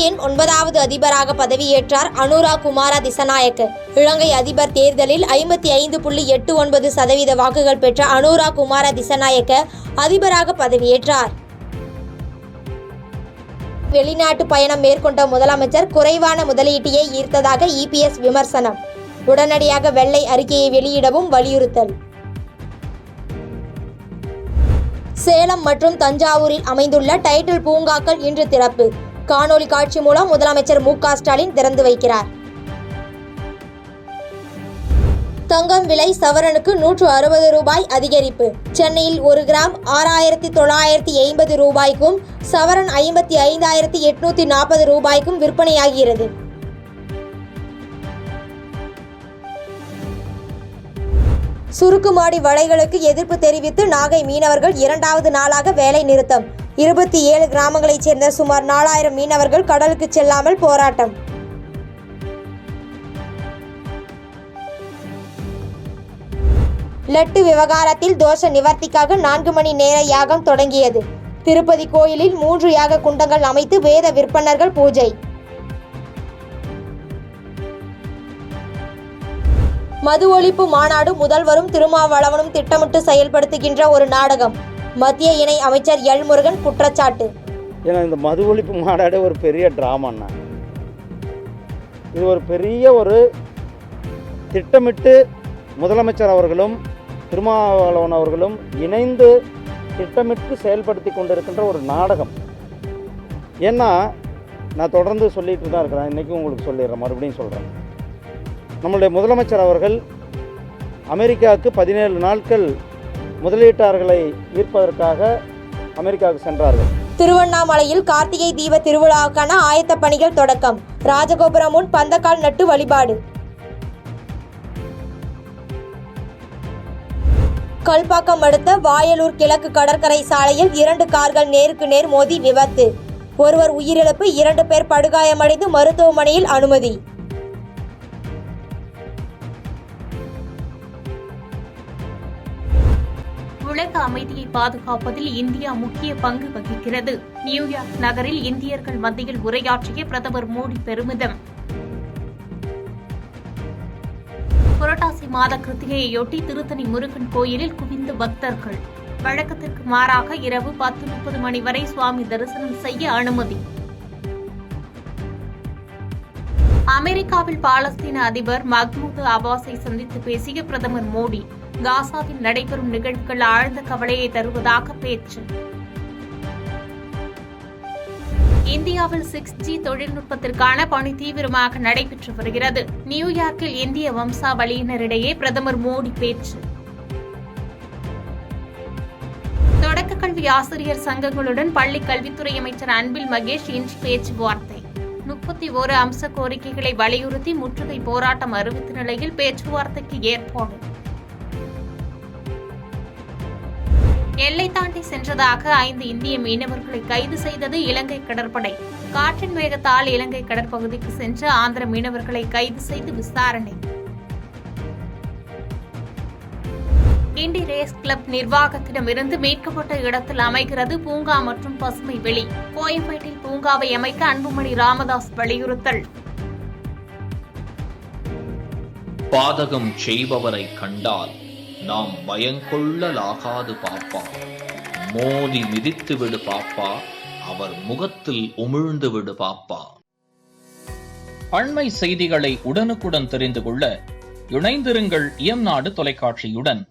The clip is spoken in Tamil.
இலங்கையின் 9வது அதிபராக பதவியேற்றார் அனுரா குமார திசநாயக்க. இலங்கை அதிபர் தேர்தலில் 55.89% வாக்குகள் பெற்ற அனுரா குமார திசநாயக்க அதிபராக பதவியேற்றார். வெளிநாட்டு பயணம் மேற்கொண்ட முதலமைச்சர் குறைவான முதலீட்டையே ஈர்த்ததாக இபிஎஸ் விமர்சனம். உடனடியாக வெள்ளை அறிக்கையை வெளியிடவும் வலியுறுத்தல். சேலம் மற்றும் தஞ்சாவூரில் அமைந்துள்ள டைட்டில் பூங்காக்கள் இன்று திறப்பு. காணொலி காட்சி மூலம் முதலமைச்சர் மு.க. ஸ்டாலின் திறந்து வைக்கிறார். தங்கம் விலை சவரனுக்கு 160 ரூபாய் அதிகரிப்பு. சென்னையில் 1 கிராம் 6,980 ரூபாய்க்கும் சவரன் 55,840 ரூபாய்க்கும் விற்பனையாகிறது. சுருக்குமாடி வலைகளுக்கு எதிர்ப்பு தெரிவித்து நாகை மீனவர்கள் 2வது நாளாக வேலை நிறுத்தம். 27 கிராமங்களைச் சேர்ந்த சுமார் 4000 மீனவர்கள் கடலுக்கு செல்லாமல் போராட்டம். லட்டு விவகாரத்தில் தோஷ நிவர்த்திக்காக 4 மணி நேர யாகம் தொடங்கியது. திருப்பதி கோயிலில் 3 யாக குண்டங்கள் அமைத்து வேத விற்பனர்கள் பூஜை. மது ஒழிப்பு மாநாடு முதல்வரும் திருமாவளவனும் திட்டமிட்டு செயல்படுத்துகின்ற ஒரு நாடகம். மத்திய இணை அமைச்சர் எல் முருகன் குற்றச்சாட்டு. ஏன்னா இந்த மது ஒழிப்பு மாநாடு ஒரு பெரிய டிராமாண்ணா. இது ஒரு பெரிய ஒரு திட்டமிட்டு முதலமைச்சர் அவர்களும் திருமாவளவன் அவர்களும் இணைந்து திட்டமிட்டு செயல்படுத்தி கொண்டிருக்கின்ற ஒரு நாடகம். ஏன்னா நான் தொடர்ந்து சொல்லிட்டு தான் இருக்கிறேன், இன்றைக்கும் உங்களுக்கு சொல்லிடுறேன், மறுபடியும் சொல்கிறேன். நம்முடைய முதலமைச்சர் அவர்கள் அமெரிக்காவுக்கு 17 நாட்கள் முதலீட்டாளர்களை ஈர்ப்பதற்காக அமெரிக்காவுக்கு சென்றார்கள். திருவண்ணாமலையில் கார்த்திகை தீப திருவிழாவுக்கான ஆயத்த பணிகள் தொடக்கம். ராஜகோபுரம் முன் பந்தக்கால் நட்டு வழிபாடு. கல்பாக்கம் அடுத்த வாயலூர் கிழக்கு கடற்கரை சாலையில் 2 கார்கள் நேருக்கு நேர் மோதி விபத்து. ஒருவர் உயிரிழப்பு, 2 பேர் படுகாயமடைந்து மருத்துவமனையில் அனுமதி. உலக அமைதியை பாதுகாப்பதில் இந்தியா முக்கிய பங்கு வகிக்கிறது. நியூயார்க் நகரில் இந்தியர்கள் மத்தியில் உரையாற்றிய பிரதமர் மோடி பெருமிதம். புரட்டாசி மாத கிருத்திகையொட்டி திருத்தணி முருகன் கோயிலில் குவிந்த பக்தர்கள். வழக்கத்திற்கு மாறாக இரவு 10:30 மணி வரை சுவாமி தரிசனம் செய்ய அனுமதி. அமெரிக்காவில் பாலஸ்தீன அதிபர் மஹ்மூத் அப்பாஸை சந்தித்து பேசிய பிரதமர் மோடி. காசாவில் நடைபெறும் நிகழ்வுகள் ஆழ்ந்த கவலையை தருவதாக பேச்சு. இந்தியாவில் 6G தொழில்நுட்பத்திற்கான பணி தீவிரமாக நடைபெற்று வருகிறது. நியூயார்க்கில் இந்திய வம்சாவளியினரிடையே பிரதமர் மோடி பேச்சு. தொடக்க கல்வி ஆசிரியர் சங்கங்களுடன் பள்ளி கல்வித்துறை அமைச்சர் அன்பில் மகேஷ் இன்று பேச்சுவார்த்தை. 31 அம்ச கோரிக்கைகளை வலியுறுத்தி முற்றுகை போராட்டம் அறிவித்த நிலையில் பேச்சுவார்த்தைக்கு ஏற்பாடு. எல்லை தாண்டி சென்றதாக 5 இந்திய மீனவர்களை கைது செய்தது இலங்கை கடற்படை. காற்றின் வேகத்தால் இலங்கை கடற்பகுதிக்கு சென்ற ஆந்திர மீனவர்களை கைது செய்து விசாரணை. கிண்டி ரேஸ் கிளப் நிர்வாகத்திடமிருந்து மீட்கப்பட்ட இடத்தில் அமைகிறது பூங்கா மற்றும் பசுமை வெளி. கோயம்பேட்டில் பூங்காவை அமைக்க அன்புமணி ராமதாஸ் வலியுறுத்தல். பாதகம் செய்பவரை கண்டால் நாம் பயங்கொள்ளலாகாது பாப்பா. மோதி மிதித்து விடு பாப்பா, அவர் முகத்தில் உமிழ்ந்து விடு பாப்பா. அண்மை செய்திகளை உடனுக்குடன் தெரிந்து கொள்ள இணைந்திருங்கள் இயம்நாடு தொலைக்காட்சியுடன்.